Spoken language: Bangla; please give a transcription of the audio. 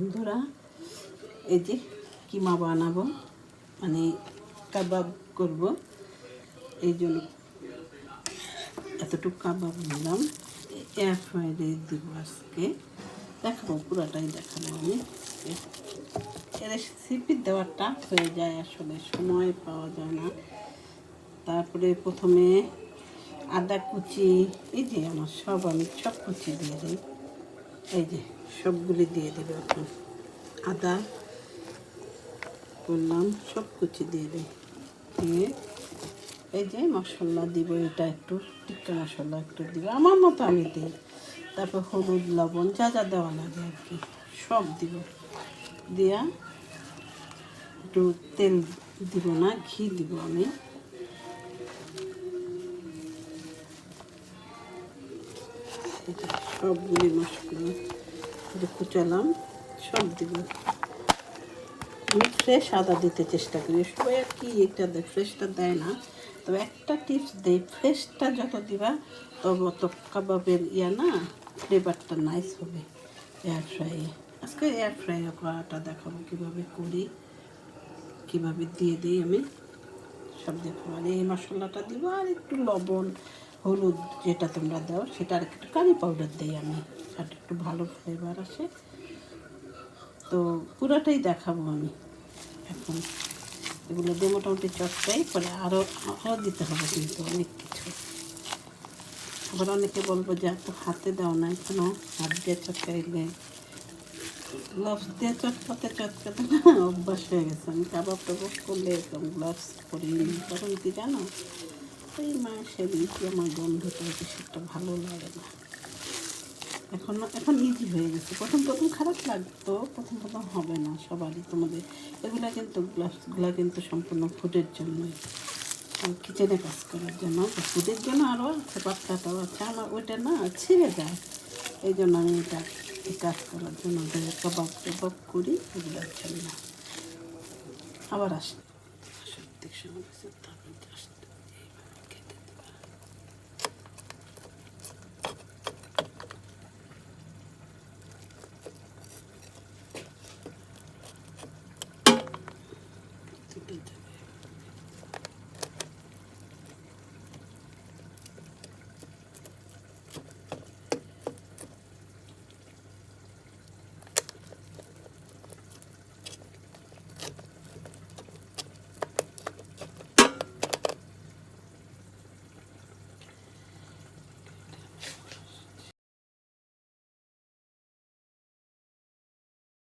বন্ধুরা, এই যে কিমা বানাবো, মানে কাবাব করব, এই জন্য এতটুকু কাবাব নিলাম। এয়ার ফ্রায়ারে দিব আজকে, দেখাবো, পুরাটাই দেখাবো আমি। রেসিপি দেওয়া টাফ হয়ে যায়, আসলে সময় পাওয়া যায় না। তারপরে প্রথমে আদা কুচি, এই যে আমার আমি সব কুচি দিয়ে দিই, এই যে সবগুলি দিয়ে দেবো। এখন আদা করলাম, সব কুচি দিয়ে দিই, দিয়ে এই যে মশলা দিব, এটা একটু টিক্কা মশলা একটু দিব, আমার মতো আমি দিই। তারপর হলুদ, লবণ, যা যা দেওয়া লাগে আর কি সব দিব। দিয়া একটু তেল দিব না, ঘি দিব আমি। সবগুলি মশলা কুচালাম, সব দিব। আমি ফ্রেশ আদা দিতে চেষ্টা করি, সবাই আর কি এটা দেয়, ফ্রেশটা দেয় না। তবে একটা টিপস দেয়, ফ্রেশটা যত দিবা তত কাবাবের না ফ্লেভারটা নাইস হবে এয়ার ফ্রাইয়ে। আজকে এয়ার ফ্রাইয়ে করাটা দেখাবো কীভাবে করি, কীভাবে দিয়ে দিই আমি সব দেখাবো। আর এই মশলাটা দিব, আর একটু লবণ, হলুদ যেটা তোমরা দাও সেটা, আর একটু কারি পাউডার দিই আমি, আর একটু ভালো ফ্লেভার আসে। তো পুরোটাই দেখাবো আমি এখন। এগুলো দিয়ে মোটামুটি চটকাই, পরে আরও দিতে হবে কিন্তু অনেক কিছু। আবার অনেকে বলবো যে এত হাতে দাও না, কেন হাত দিয়ে চটকাইলে, গ্লাভস দিয়ে চটকাতে চটকাতে না অভ্যাস হয়ে গেছে। আমি কাবাব টাবাব করলে এরকম গ্লাভস করিনি, কারণ কি জানো, ওই মাসের আমার গন্ধটা সেটা ভালো লাগে না। এখন ইজি হয়ে গেছে। প্রথম খারাপ লাগতো, প্রথম হবে না সবারই। তোমাদের এগুলো কিন্তু গ্লাভসগুলো কিন্তু সম্পূর্ণ ফুডের জন্যই, কিচেনে কাজ করার জন্য। ফুডের জন্য আরও আছে, পাতলাটাও আছে, আমার ওইটা না ছিঁড়ে যায়, এই জন্য আমি এটা কাজ করার জন্য কাবাব করি, এগুলোর জন্য। আবার আসি,